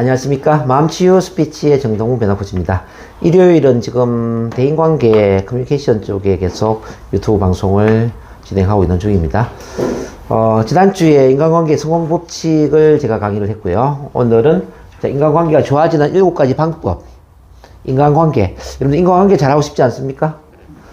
안녕하십니까. 마음치유 스피치의 정동우 변호코치입니다. 일요일은 지금 대인관계 커뮤니케이션 쪽에 계속 유튜브 방송을 진행하고 있는 중입니다. 지난주에 인간관계 성공 법칙을 제가 강의를 했고요. 오늘은 인간관계가 좋아지는 7가지 방법. 인간관계. 여러분 인간관계 잘하고 싶지 않습니까?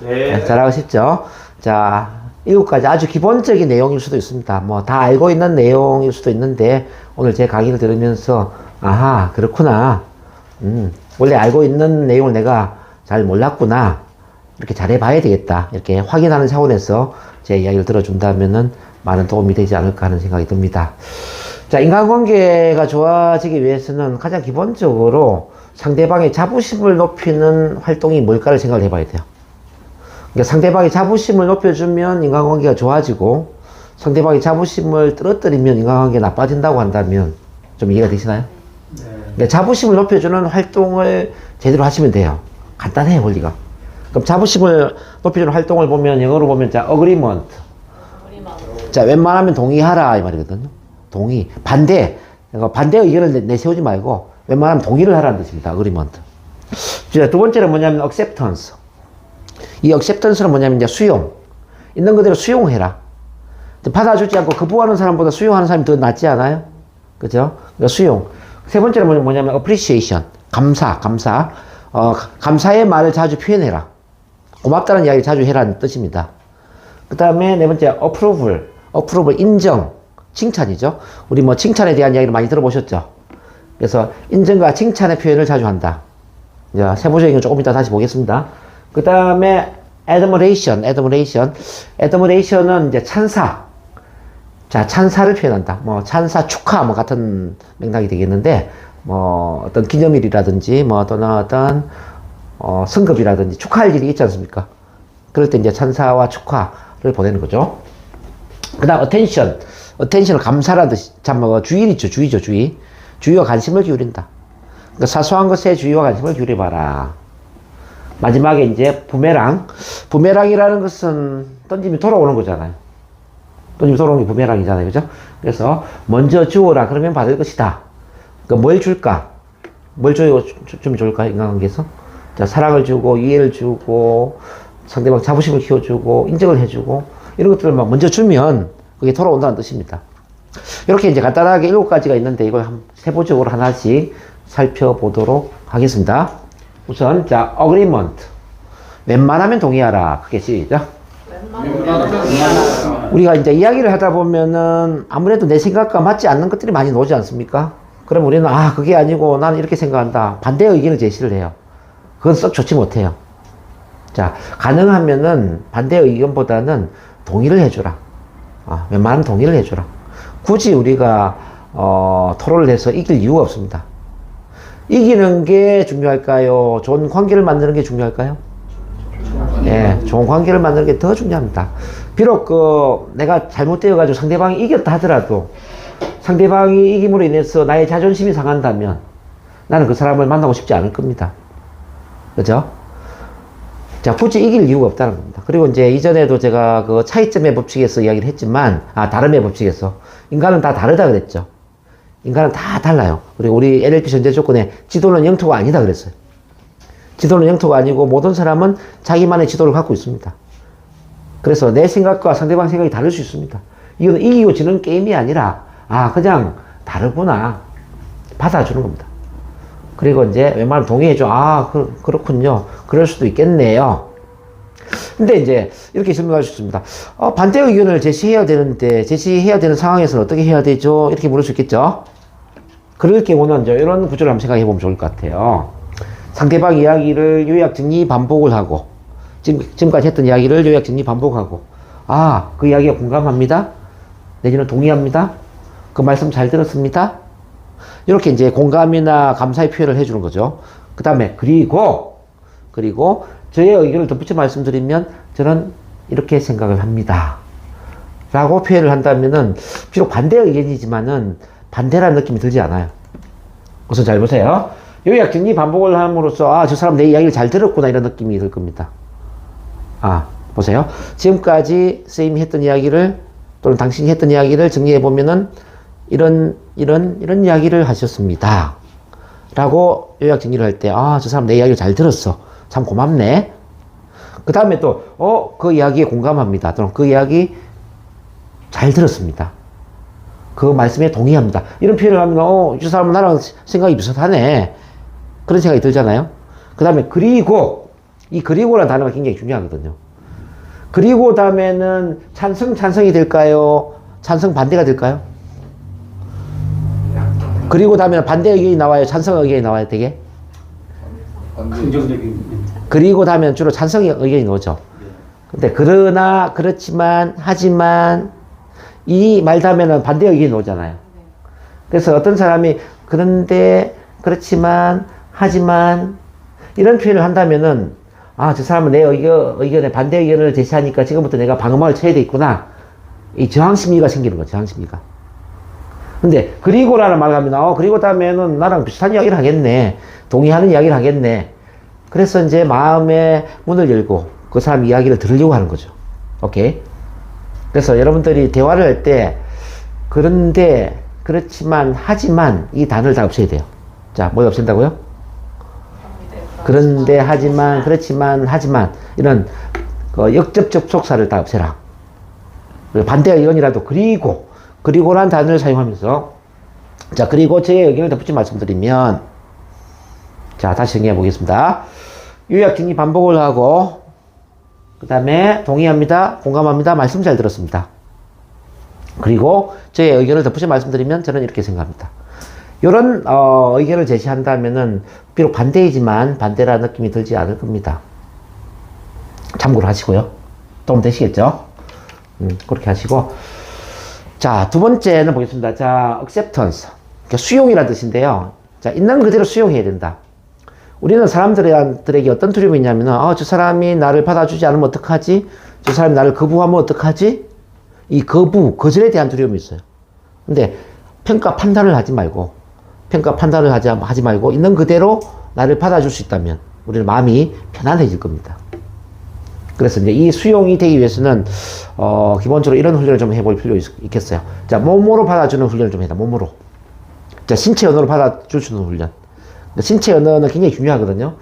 네. 잘하고 싶죠? 자, 7가지 아주 기본적인 내용일 수도 있습니다. 뭐 다 알고 있는 내용일 수도 있는데 오늘 제 강의를 들으면서 아하, 그렇구나. 원래 알고 있는 내용을 내가 잘 몰랐구나. 이렇게 잘해봐야 되겠다. 이렇게 확인하는 차원에서 제 이야기를 들어준다면은 많은 도움이 되지 않을까 하는 생각이 듭니다. 자, 인간관계가 좋아지기 위해서는 가장 기본적으로 상대방의 자부심을 높이는 활동이 뭘까를 생각을 해봐야 돼요. 그러니까 상대방의 자부심을 높여주면 인간관계가 좋아지고 상대방의 자부심을 떨어뜨리면 인간관계가 나빠진다고 한다면 좀 이해가 되시나요? 네. 그러니까 자부심을 높여주는 활동을 제대로 하시면 돼요. 간단해요, 원리가. 그럼 자부심을 높여주는 활동을 보면 영어로 보면 자, agreement. 자, 웬만하면 동의하라 이 말이거든요. 동의. 반대. 그러니까 반대 의견을 내세우지 말고 웬만하면 동의를 하라는 뜻입니다. agreement. 자, 두 번째는 뭐냐면 acceptance. 이 acceptance는 뭐냐면 이제 수용. 있는 그대로 수용해라. 받아주지 않고 거부하는 사람보다 수용하는 사람이 더 낫지 않아요? 그죠? 그러니까 수용. 세 번째는 뭐냐면 appreciation. 감사. 감사의 말을 자주 표현해라. 고맙다는 이야기를 자주 해라는 뜻입니다. 그 다음에 네 번째 approval. 인정. 칭찬이죠. 우리 뭐 칭찬에 대한 이야기를 많이 들어보셨죠? 그래서 인정과 칭찬의 표현을 자주 한다. 자, 세부적인 건 조금 이따 다시 보겠습니다. 그 다음에 admiration은 이제 찬사. 자, 찬사를 표현한다. 뭐, 찬사, 축하, 뭐, 같은 맥락이 되겠는데, 뭐, 어떤 기념일이라든지, 뭐, 또는 어떤, 성급이라든지, 축하할 일이 있지 않습니까? 그럴 때 이제 찬사와 축하를 보내는 거죠. 그 다음, attention은 감사라는 뜻이, 참, 뭐, 주의 있죠. 주의와 관심을 기울인다. 그러니까 사소한 것에 주의와 관심을 기울여봐라. 마지막에 이제, 부메랑이라는 것은 던지면 돌아오는 거잖아요. 던지면 돌아오는 게 부메랑이잖아요. 그죠? 그래서, 먼저 주어라. 그러면 받을 것이다. 그러니까 뭘 줄까? 뭘 주면 좋을까? 인간관계에서? 자, 사랑을 주고, 이해를 주고, 상대방 자부심을 키워주고, 인정을 해주고, 이런 것들을 막 먼저 주면 그게 돌아온다는 뜻입니다. 이렇게 이제 간단하게 7가지가 있는데 이걸 세부적으로 하나씩 살펴보도록 하겠습니다. 우선, 자, agreement. 웬만하면 동의하라. 크게 시작. 우리가 이제 이야기를 하다 보면은 아무래도 내 생각과 맞지 않는 것들이 많이 나오지 않습니까? 그럼 우리는 그게 아니고 나는 이렇게 생각한다. 반대의 의견을 제시를 해요. 그건 썩 좋지 못해요. 자, 가능하면은 반대의 의견보다는 동의를 해주라. 웬만하면 동의를 해주라. 굳이 우리가 토론을 해서 이길 이유가 없습니다. 이기는 게 중요할까요? 좋은 관계를 만드는 게 중요할까요? 예, 좋은 관계를 만드는 게 더 중요합니다. 비록 내가 잘못되어가지고 상대방이 이겼다 하더라도 상대방이 이김으로 인해서 나의 자존심이 상한다면 나는 그 사람을 만나고 싶지 않을 겁니다. 그죠? 자, 굳이 이길 이유가 없다는 겁니다. 그리고 이제 이전에도 제가 그 차이점의 법칙에서 이야기를 했지만, 다름의 법칙에서 인간은 다 다르다 그랬죠. 인간은 다 달라요. 그리고 우리 NLP 전제 조건에 지도는 영토가 아니다 그랬어요. 지도는 영토가 아니고 모든 사람은 자기만의 지도를 갖고 있습니다. 그래서 내 생각과 상대방 생각이 다를 수 있습니다. 이건 이기고 지는 게임이 아니라 그냥 다르구나 받아주는 겁니다. 그리고 이제 웬만하면 동의해줘. 그렇군요. 그럴 수도 있겠네요. 근데 이제 이렇게 설명할 수 있습니다. 반대 의견을 제시해야 되는 상황에서는 어떻게 해야 되죠? 이렇게 물을 수 있겠죠? 그럴 경우는 이제 이런 구조를 한번 생각해 보면 좋을 것 같아요. 상대방 이야기를 요약 정리 반복을 하고, 지금까지 했던 이야기를 요약 정리 반복하고, 그 이야기가 공감합니다. 내지는 동의합니다. 그 말씀 잘 들었습니다. 이렇게 이제 공감이나 감사의 표현을 해주는 거죠. 그 다음에, 그리고 저의 의견을 덧붙여 말씀드리면, 저는 이렇게 생각을 합니다. 라고 표현을 한다면은, 비록 반대의 의견이지만은, 반대라는 느낌이 들지 않아요. 우선 잘 보세요. 요약 정리 반복을 함으로써 저 사람 내 이야기를 잘 들었구나 이런 느낌이 들 겁니다. 보세요. 지금까지 선생님이 했던 이야기를 또는 당신이 했던 이야기를 정리해 보면은 이런 이야기를 하셨습니다. 라고 요약 정리를 할 때, 아, 저 사람 내 이야기를 잘 들었어. 참 고맙네. 그 다음에 또, 그 이야기에 공감합니다. 또는 그 이야기 잘 들었습니다. 그 말씀에 동의합니다. 이런 표현을 하면, 저 사람은 나랑 생각이 비슷하네. 그런 생각이 들잖아요. 그 다음에, 그리고, 이 그리고라는 단어가 굉장히 중요하거든요. 그리고 다음에는 찬성이 될까요? 찬성 반대가 될까요? 그리고 다음에는 반대 의견이 나와요? 찬성 의견이 나와요? 되게? 긍정적인. 그리고 다음에는 주로 찬성 의견이 나오죠. 근데 그러나, 그렇지만, 하지만, 이 말 다음에는 반대 의견이 나오잖아요. 그래서 어떤 사람이 그런데, 그렇지만, 하지만, 이런 표현을 한다면은, 아, 저 사람은 내 의견에 반대 의견을 제시하니까 지금부터 내가 방어막을 쳐야 되겠구나. 이 저항심리가 생기는 거죠, 저항심리가. 근데, 그리고라는 말을 하면, 그리고 다음에는 나랑 비슷한 이야기를 하겠네. 동의하는 이야기를 하겠네. 그래서 이제 마음의 문을 열고 그 사람 이야기를 들으려고 하는 거죠. 오케이? 그래서 여러분들이 대화를 할 때, 그런데, 그렇지만, 하지만, 이 단어를 다 없애야 돼요. 자, 뭘 없앤다고요? 그런데, 하지만, 그렇지만, 하지만, 이런, 역접 접속사를 다 없애라. 반대 의견이라도, 그리고란 단어를 사용하면서, 자, 그리고 제 의견을 덧붙여 말씀드리면, 자, 다시 정리해 보겠습니다. 요약 정리 반복을 하고, 그 다음에 동의합니다, 공감합니다, 말씀 잘 들었습니다. 그리고 저의 의견을 덧붙여 말씀드리면 저는 이렇게 생각합니다. 이런 의견을 제시한다면은 비록 반대이지만 반대라는 느낌이 들지 않을 겁니다. 참고로 하시고요. 도움 되시겠죠? 그렇게 하시고, 자, 두 번째는 보겠습니다. 자, acceptance. 그러니까 수용이라는 뜻인데요. 자, 있는 그대로 수용해야 된다. 우리는 사람들에게 어떤 두려움이 있냐면은, 저 사람이 나를 받아주지 않으면 어떡하지? 저 사람이 나를 거부하면 어떡하지? 이 거절에 대한 두려움이 있어요. 근데 판단을 하지 말고, 하지 말고, 있는 그대로 나를 받아줄 수 있다면, 우리는 마음이 편안해질 겁니다. 그래서 이제 이 수용이 되기 위해서는, 기본적으로 이런 훈련을 좀 해볼 필요 있겠어요. 자, 몸으로 받아주는 훈련을 좀 해라, 몸으로. 자, 신체 언어로 받아줄 수 있는 훈련. 신체 언어는 굉장히 중요하거든요.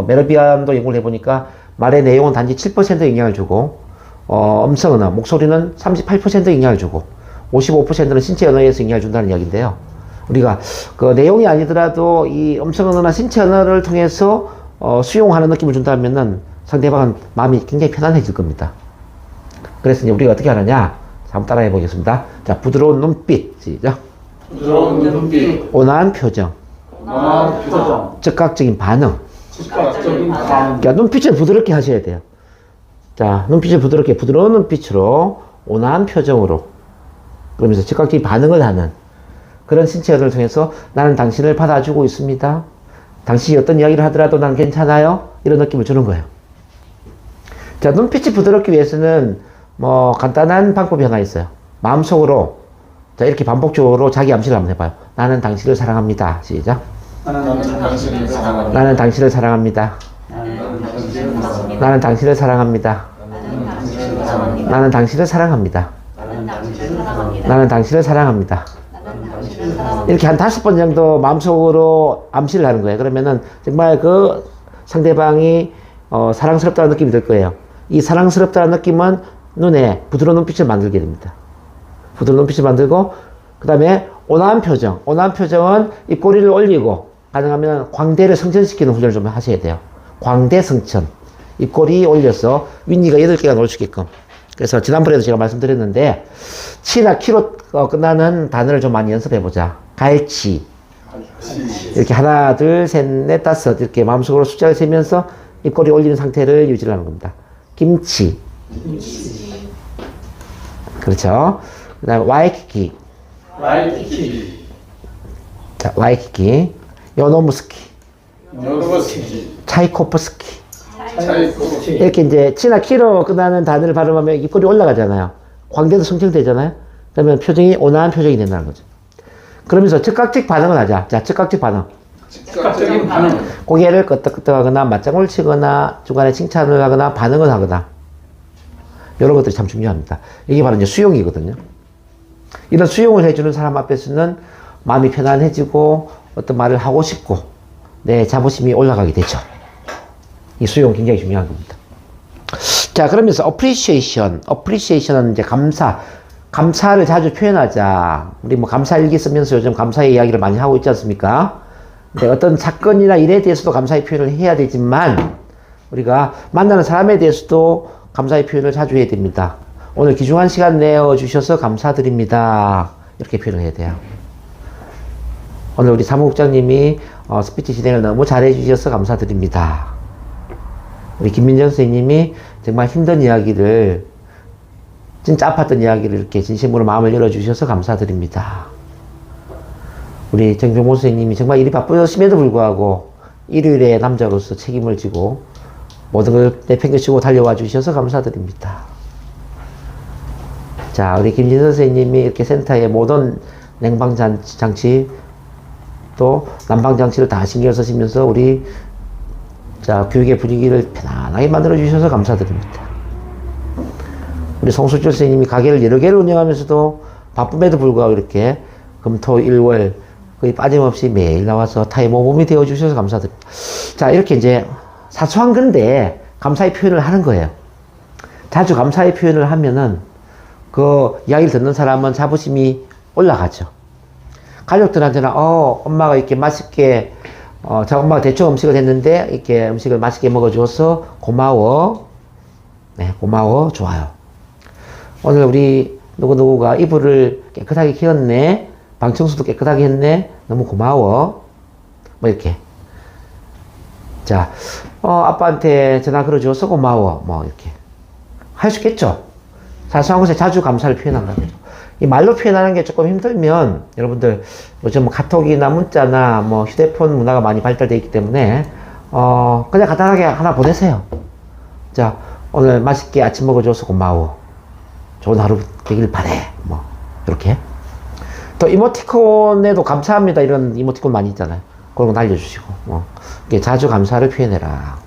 메르비안도 연구를 해보니까 말의 내용은 단지 7% 영향을 주고, 음성 언어, 목소리는 38% 영향을 주고, 55%는 신체 언어에서 영향을 준다는 이야기인데요. 우리가 그 내용이 아니더라도 이 음성 언어나 신체 언어를 통해서 수용하는 느낌을 준다면은 상대방은 마음이 굉장히 편안해질 겁니다. 그래서 이제 우리가 어떻게 하느냐? 한번 따라해 보겠습니다. 자, 부드러운 눈빛, 시작. 부드러운 눈빛. 온화한 표정. 즉각적인 반응. 그러니까 눈빛을 부드럽게 하셔야 돼요. 자, 눈빛을 부드럽게, 부드러운 눈빛으로, 온화한 표정으로, 그러면서 즉각적인 반응을 하는 그런 신체 언어를 통해서 나는 당신을 받아주고 있습니다. 당신이 어떤 이야기를 하더라도 난 괜찮아요. 이런 느낌을 주는 거예요. 자, 눈빛이 부드럽기 위해서는 간단한 방법이 하나 있어요. 마음속으로, 자, 이렇게 반복적으로 자기 암시를 한번 해봐요. 나는 당신을 사랑합니다. 시작. 나는 당신을 사랑합니다. 나는 당신을 사랑합니다. 나는 당신을 사랑합니다. 나는 당신을 사랑합니다. 나는 당신을 사랑합니다. 이렇게 한 5번 정도 마음속으로 암시를 하는 거예요. 그러면은 정말 그 상대방이 사랑스럽다는 느낌이 들 거예요. 이 사랑스럽다는 느낌은 눈에 부드러운 눈빛을 만들게 됩니다. 부드러운 눈빛을 만들고, 그 다음에 온화한 표정. 온화한 표정은 입꼬리를 올리고, 가능하면 광대를 성천시키는 훈련을 좀 하셔야 돼요. 광대 성천. 입꼬리 올려서 윗니가 8개가 놓을 수 있게끔. 그래서 지난번에도 제가 말씀드렸는데, 치나 키로 끝나는 단어를 좀 많이 연습해보자. 갈치. 이렇게 하나, 둘, 셋, 넷, 다섯. 이렇게 마음속으로 숫자를 세면서 입꼬리 올리는 상태를 유지하는 겁니다. 김치. 그렇죠. 그 다음에 와이키키. 자, 와이키키. 요노무스키. 차이코프스키. 이렇게 이제 치나 키로 끝나는 단어를 발음하면 입꼬리 올라가잖아요. 광대도 성청되잖아요. 그러면 표정이 온화한 표정이 된다는 거죠. 그러면서 즉각적 반응을 하자. 자, 즉각적 반응. 즉각적인 반응. 고개를 끄덕끄덕하거나 맞장구를 치거나 중간에 칭찬을 하거나 반응을 하거나 이런 것들이 참 중요합니다. 이게 바로 이제 수용이거든요. 이런 수용을 해주는 사람 앞에서는 마음이 편안해지고 어떤 말을 하고 싶고 내 자부심이 올라가게 되죠. 이 수용 굉장히 중요한 겁니다. 자, 그러면서 appreciation은 이제 감사를 자주 표현하자. 우리 뭐 감사일기 쓰면서 요즘 감사의 이야기를 많이 하고 있지 않습니까? 근데 어떤 사건이나 일에 대해서도 감사의 표현을 해야 되지만 우리가 만나는 사람에 대해서도 감사의 표현을 자주 해야 됩니다. 오늘 귀중한 시간 내어주셔서 감사드립니다. 이렇게 표현을 해야 돼요. 오늘 우리 사무국장님이 스피치 진행을 너무 잘해 주셔서 감사드립니다. 우리 김민정 선생님이 정말 힘든 이야기를, 진짜 아팠던 이야기를 이렇게 진심으로 마음을 열어주셔서 감사드립니다. 우리 정병모 선생님이 정말 일이 바쁘심에도 불구하고 일요일에 남자로서 책임을 지고 모든 걸 내팽개치고 달려와 주셔서 감사드립니다. 자, 우리 김진선 선생님이 이렇게 센터에 모든 냉방장치 또 난방장치를 다 신경 쓰시면서 우리 자, 교육의 분위기를 편안하게 만들어 주셔서 감사드립니다. 우리 송수철 선생님이 가게를 여러 개를 운영하면서도 바쁨에도 불구하고 이렇게 금토 일월 거의 빠짐없이 매일 나와서 타임오범이 되어 주셔서 감사드립니다. 자, 이렇게 이제 사소한 건데 감사의 표현을 하는 거예요. 자주 감사의 표현을 하면은 그 이야기를 듣는 사람은 자부심이 올라가죠. 가족들한테는 엄마가 이렇게 맛있게 저 엄마가 대충 음식을 했는데 이렇게 음식을 맛있게 먹어줘서 고마워. 네, 고마워. 좋아요. 오늘 우리 누구누구가 이불을 깨끗하게 키웠네. 방 청소도 깨끗하게 했네. 너무 고마워. 뭐 이렇게. 자, 아빠한테 전화 걸어줘서 고마워. 뭐 이렇게. 할 수 있겠죠? 사소한 것에 자주 감사를 표현한다는 거죠. 이 말로 표현하는 게 조금 힘들면 여러분들 요즘 카톡이나 문자나 뭐 휴대폰 문화가 많이 발달되어 있기 때문에 그냥 간단하게 하나 보내세요. 자, 오늘 맛있게 아침 먹어줘서 고마워. 좋은 하루 되길 바래. 뭐 이렇게. 또 이모티콘에도 감사합니다 이런 이모티콘 많이 있잖아요. 그런 거 날려주시고 뭐 이렇게 자주 감사를 표현해라.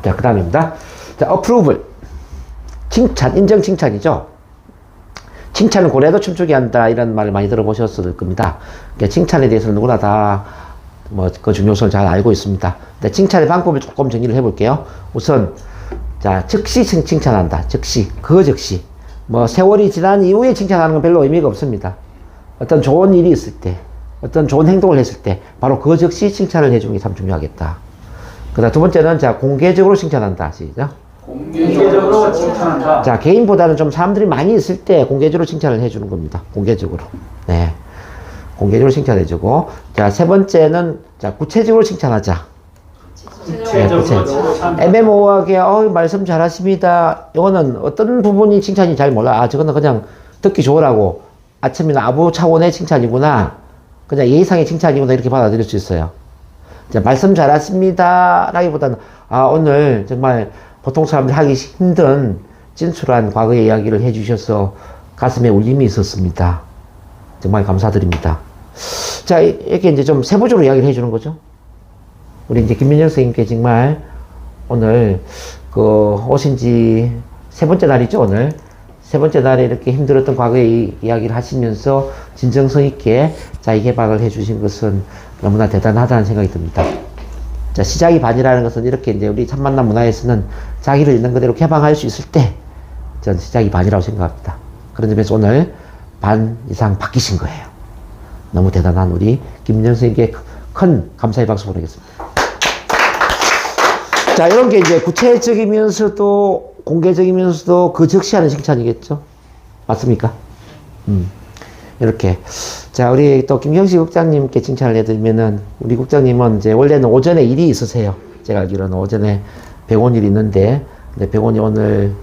자, 그 다음입니다. 자, approval. 칭찬, 인정 칭찬이죠. 칭찬은 고래도 춤추게 한다 이런 말을 많이 들어보셨을 겁니다. 그러니까 칭찬에 대해서는 누구나 다 그 중요성을 잘 알고 있습니다. 근데 칭찬의 방법을 조금 정리를 해볼게요. 우선 자, 즉시 칭찬한다. 즉시, 그 즉시. 뭐 세월이 지난 이후에 칭찬하는 건 별로 의미가 없습니다. 어떤 좋은 일이 있을 때, 어떤 좋은 행동을 했을 때 바로 그 즉시 칭찬을 해주는 게 참 중요하겠다. 그다음 두 번째는 자, 공개적으로 칭찬한다. 시작. 공개적으로 칭찬한다. 자, 개인보다는 좀 사람들이 많이 있을 때 공개적으로 칭찬을 해주는 겁니다. 공개적으로. 네. 공개적으로 칭찬해주고. 자, 세 번째는, 자, 구체적으로 칭찬하자. 네, 구체. 애매모호하게, 말씀 잘하십니다. 이거는 어떤 부분이 칭찬이 잘 몰라. 저거는 그냥 듣기 좋으라고. 아침이나 아부 차원의 칭찬이구나. 그냥 예의상의 칭찬이구나. 이렇게 받아들일 수 있어요. 자, 말씀 잘하십니다. 라기보다는, 오늘 정말 보통 사람들이 하기 힘든 진솔한 과거의 이야기를 해주셔서 가슴에 울림이 있었습니다. 정말 감사드립니다. 자, 이렇게 이제 좀 세부적으로 이야기를 해주는 거죠. 우리 이제 김민정 선생님께 정말 오늘 오신 지 세 번째 날이죠, 오늘. 세 번째 날에 이렇게 힘들었던 과거의 이야기를 하시면서 진정성 있게 자기 개발을 해주신 것은 너무나 대단하다는 생각이 듭니다. 자, 시작이 반이라는 것은 이렇게 이제 우리 참만남 문화에서는 자기를 있는 그대로 개방할 수 있을 때 전 시작이 반이라고 생각합니다. 그런 점에서 오늘 반 이상 바뀌신 거예요. 너무 대단한 우리 김민정 선생님께 큰 감사의 박수 보내겠습니다. 자, 이런 게 이제 구체적이면서도 공개적이면서도 그 즉시 하는 칭찬이겠죠? 맞습니까? 이렇게. 자, 우리 또 김경식 국장님께 칭찬을 해드리면은, 우리 국장님은 이제 원래는 오전에 일이 있으세요. 제가 알기로는 오전에 병원 일이 있는데, 근데 병원이 오늘,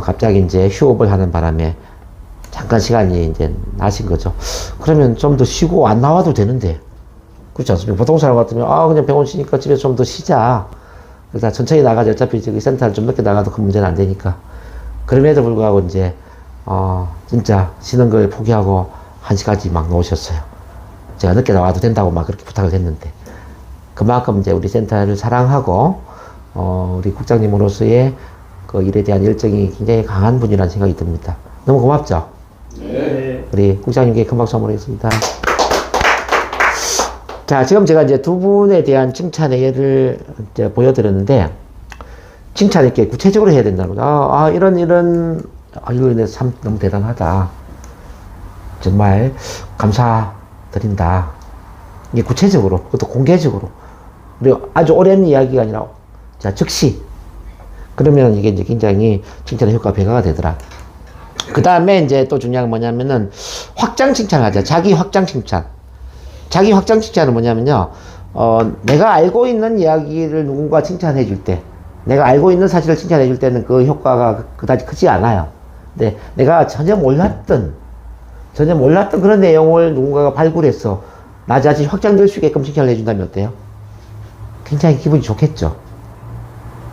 갑자기 이제 휴업을 하는 바람에 잠깐 시간이 이제 나신 거죠. 그러면 좀 더 쉬고 안 나와도 되는데, 그렇지 않습니까? 보통 사람 같으면, 그냥 병원 쉬니까 집에서 좀 더 쉬자. 그래서 천천히 나가지. 어차피 저기 센터를 좀 늦게 나가도 큰 문제는 안 되니까. 그럼에도 불구하고 이제, 진짜 쉬는 걸 포기하고 1시까지 막 놓으셨어요. 제가 늦게 나와도 된다고 막 그렇게 부탁을 했는데. 그만큼 이제 우리 센터를 사랑하고, 우리 국장님으로서의 그 일에 대한 열정이 굉장히 강한 분이라는 생각이 듭니다. 너무 고맙죠? 네. 우리 국장님께 큰 박수 한번 하겠습니다. 자, 지금 제가 이제 두 분에 대한 칭찬의 예를 이제 보여드렸는데, 칭찬 이렇게 구체적으로 해야 된다는 거죠. 이거 참 너무 대단하다. 정말 감사드린다. 이게 구체적으로, 그것도 공개적으로. 그리고 아주 오랜 이야기가 아니라, 자, 즉시. 그러면 이게 이제 굉장히 칭찬의 효과가 배가가 되더라. 그 다음에 이제 또 중요한 건 뭐냐면은, 확장 칭찬을 하자. 자기 확장 칭찬. 자기 확장 칭찬은 뭐냐면요, 내가 알고 있는 이야기를 누군가 칭찬해 줄 때, 내가 알고 있는 사실을 칭찬해 줄 때는 그 효과가 그다지 크지 않아요. 근데 내가 전혀 몰랐던 그런 내용을 누군가가 발굴해서 나 자신이 확장될 수 있게끔 칭찬을 해준다면 어때요? 굉장히 기분이 좋겠죠.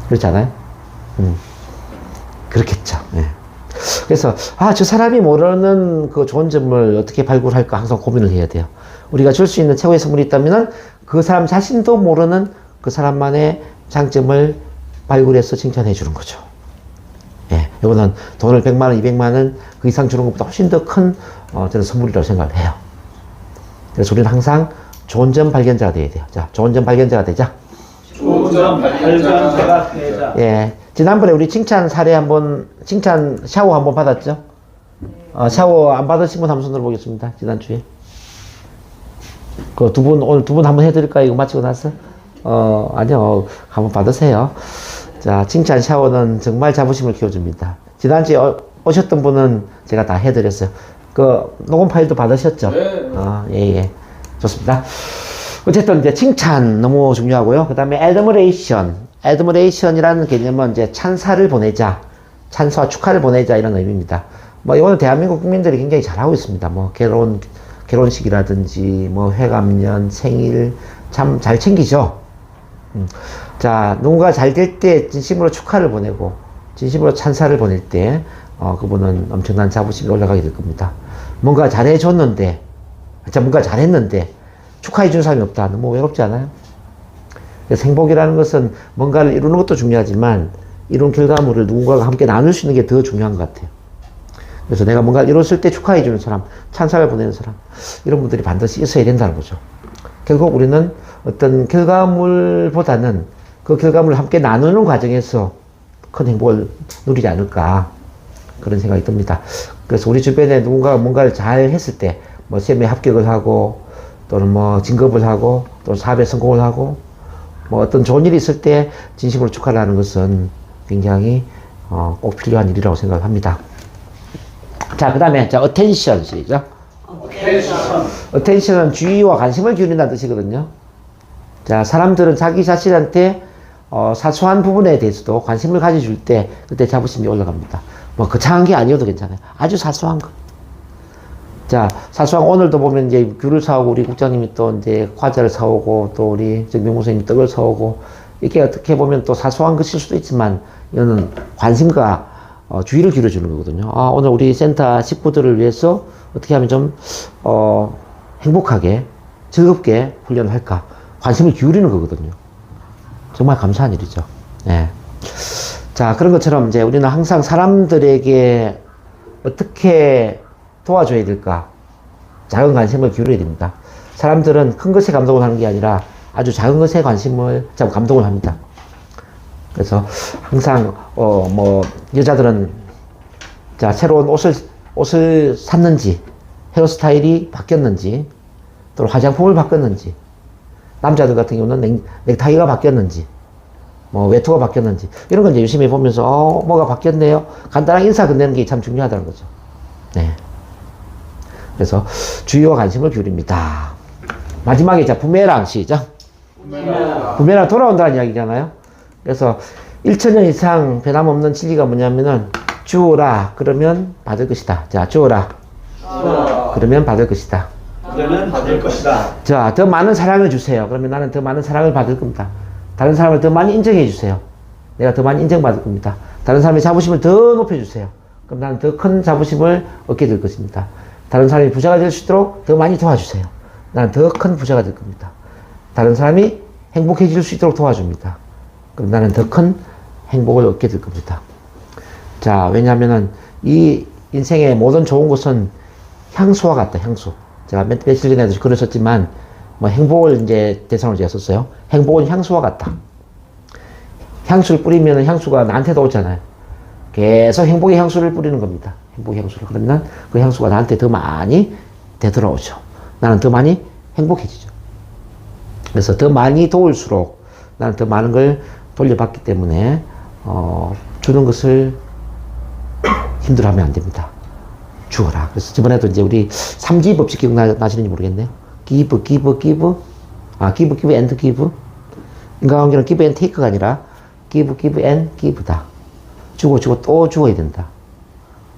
그렇잖아요? 그렇겠죠. 네. 그래서, 저 사람이 모르는 그 좋은 점을 어떻게 발굴할까 항상 고민을 해야 돼요. 우리가 줄 수 있는 최고의 선물이 있다면은 그 사람 자신도 모르는 그 사람만의 장점을 발굴해서 칭찬해 주는 거죠. 예, 이거는 돈을 100만원, 200만원 그 이상 주는 것보다 훨씬 더 큰, 저는 선물이라고 생각을 해요. 그래서 우리는 항상 좋은 점 발견자가 돼야 돼요. 자, 좋은 점 발견자가 되자. 좋은 점 발견자가 되자. 예. 지난번에 우리 칭찬 샤워 한번 받았죠? 샤워 안 받으신 분 한번 손 들어보겠습니다. 지난주에. 오늘 두 분 한번 해드릴까요? 이거 마치고 나서? 아니요. 한번 받으세요. 자, 칭찬 샤워는 정말 자부심을 키워줍니다. 지난주에 오셨던 분은 제가 다 해드렸어요. 그, 녹음 파일도 받으셨죠? 네. 예. 좋습니다. 어쨌든 이제 칭찬 너무 중요하고요. 그 다음에 admiration이라는 개념은 이제 찬사를 보내자, 찬사와 축하를 보내자 이런 의미입니다. 이거는 대한민국 국민들이 굉장히 잘하고 있습니다. 결혼식이라든지 회갑년, 생일 참 잘 챙기죠. 자, 누군가 잘 될 때 진심으로 축하를 보내고 진심으로 찬사를 보낼 때 그분은 엄청난 자부심이 올라가게 될 겁니다. 뭔가 잘해줬는데, 뭔가 잘했는데 축하해 준 사람이 없다. 너무 외롭지 않아요? 그래서 행복이라는 것은 뭔가를 이루는 것도 중요하지만 이룬 결과물을 누군가가 함께 나눌 수 있는 게 더 중요한 것 같아요. 그래서 내가 뭔가를 이뤘을 때 축하해 주는 사람, 찬사를 보내는 사람, 이런 분들이 반드시 있어야 된다는 거죠. 결국 우리는 어떤 결과물보다는 그 결과물을 함께 나누는 과정에서 큰 행복을 누리지 않을까, 그런 생각이 듭니다. 그래서 우리 주변에 누군가가 뭔가를 잘 했을 때, 시험에 합격을 하고, 또는 진급을 하고, 또 사업에 성공을 하고, 어떤 좋은 일이 있을 때 진심으로 축하를 하는 것은 굉장히 꼭 필요한 일이라고 생각합니다. 자, 그 다음에 attention 시죠. attention은 주의와 관심을 기울인다는 뜻이거든요. 자, 사람들은 자기 자신한테 사소한 부분에 대해서도 관심을 가져줄 때 그때 자부심이 올라갑니다. 거창한 게 아니어도 괜찮아요. 아주 사소한 거. 자, 사소한 오늘도 보면 이제 귤을 사오고 우리 국장님이 또 이제 과자를 사오고 또 우리 정병무 선생님이 떡을 사오고, 이렇게 어떻게 보면 또 사소한 것일 수도 있지만 이거는 관심과 주의를 기울여주는 거거든요. 오늘 우리 센터 식구들을 위해서 어떻게 하면 좀 행복하게 즐겁게 훈련을 할까, 관심을 기울이는 거거든요. 정말 감사한 일이죠. 예. 자, 그런 것처럼 이제 우리는 항상 사람들에게 어떻게 도와줘야 될까, 작은 관심을 기울여야 됩니다. 사람들은 큰 것에 감동을 하는 게 아니라 아주 작은 것에 감동을 합니다. 그래서 항상 여자들은 자, 새로운 옷을 샀는지, 헤어스타일이 바뀌었는지, 또 화장품을 바꿨는지, 남자들 같은 경우는 넥타이가 바뀌었는지, 외투가 바뀌었는지, 이런 걸 이제 유심히 보면서 뭐가 바뀌었네요, 간단한 인사 건네는 게 참 중요하다는 거죠. 네. 그래서 주의와 관심을 기울입니다. 마지막에 부메랑 시작. 부메랑 돌아온다는 이야기잖아요. 그래서 1000년 이상 변함없는 진리가 뭐냐면은, 주어라 그러면 받을 것이다. 자, 주어라 그러면 받을 것이다. 그러면 받을 것이다. 자, 더 많은 사랑을 주세요. 그러면 나는 더 많은 사랑을 받을 겁니다. 다른 사람을 더 많이 인정해 주세요. 내가 더 많이 인정받을 겁니다. 다른 사람의 자부심을 더 높여주세요. 그럼 나는 더 큰 자부심을 얻게 될 것입니다. 다른 사람이 부자가 될 수 있도록 더 많이 도와주세요. 나는 더 큰 부자가 될 겁니다. 다른 사람이 행복해질 수 있도록 도와줍니다. 그럼 나는 더 큰 행복을 얻게 될 겁니다. 자, 왜냐하면은 이 인생의 모든 좋은 것은 향수와 같다, 향수. 제가 며칠 전에도 그랬었지만, 뭐 행복을 이제 대상으로 제가 썼어요. 행복은 향수와 같다. 향수를 뿌리면 향수가 나한테도 오잖아요. 계속 행복의 향수를 뿌리는 겁니다. 행복의 향수를. 그러면 그 향수가 나한테 더 많이 되돌아오죠. 나는 더 많이 행복해지죠. 그래서 더 많이 도울수록 나는 더 많은 걸 돌려받기 때문에 주는 것을 힘들어하면 안 됩니다. 주어라. 그래서 저번에도 이제 우리 3기 법칙 기억나시는지 모르겠네요. give, give, give. give, give and give. 인간관계는 give and take가 아니라 give, give and give다. 주고 주고 또 주어야 된다.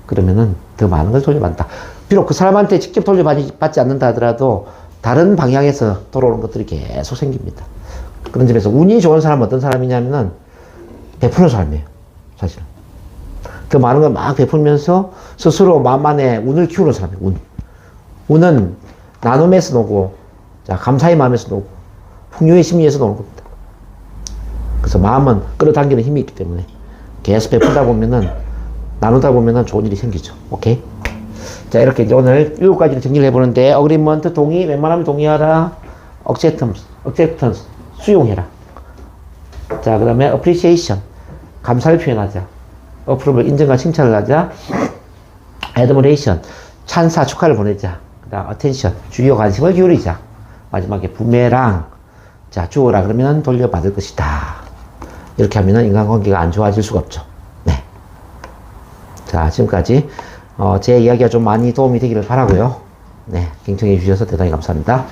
그러면은 더 많은 걸 돌려받는다. 비록 그 사람한테 직접 돌려받지 않는다 하더라도 다른 방향에서 돌아오는 것들이 계속 생깁니다. 그런 점에서 운이 좋은 사람은 어떤 사람이냐면은 베푸는 사람이에요. 사실은. 더 많은 걸 막 베풀면서 스스로 마음 안에 운을 키우는 사람이에요. 운. 운은 나눔에서 오고, 자, 감사의 마음에서 오고, 풍요의 심리에서 오는 겁니다. 그래서 마음은 끌어당기는 힘이 있기 때문에 계속 베풀다 보면은, 나누다 보면은 좋은 일이 생기죠. 오케이? 자, 이렇게 이제 오늘 7가지를 정리를 해보는데, 어그리먼트 동의, 웬만하면 동의하라. acceptance, 수용해라. 자, 그 다음에 appreciation, 감사를 표현하자. approval, 인정과 칭찬을 하자. admiration, 찬사, 축하를 보내자. 그 다음 attention, 주의와 관심을 기울이자. 마지막에 부메랑, 자, 주어라 그러면 돌려받을 것이다. 이렇게 하면은 인간관계가 안 좋아질 수가 없죠. 네. 자, 지금까지 제 이야기가 좀 많이 도움이 되기를 바라고요. 네, 경청해 주셔서 대단히 감사합니다.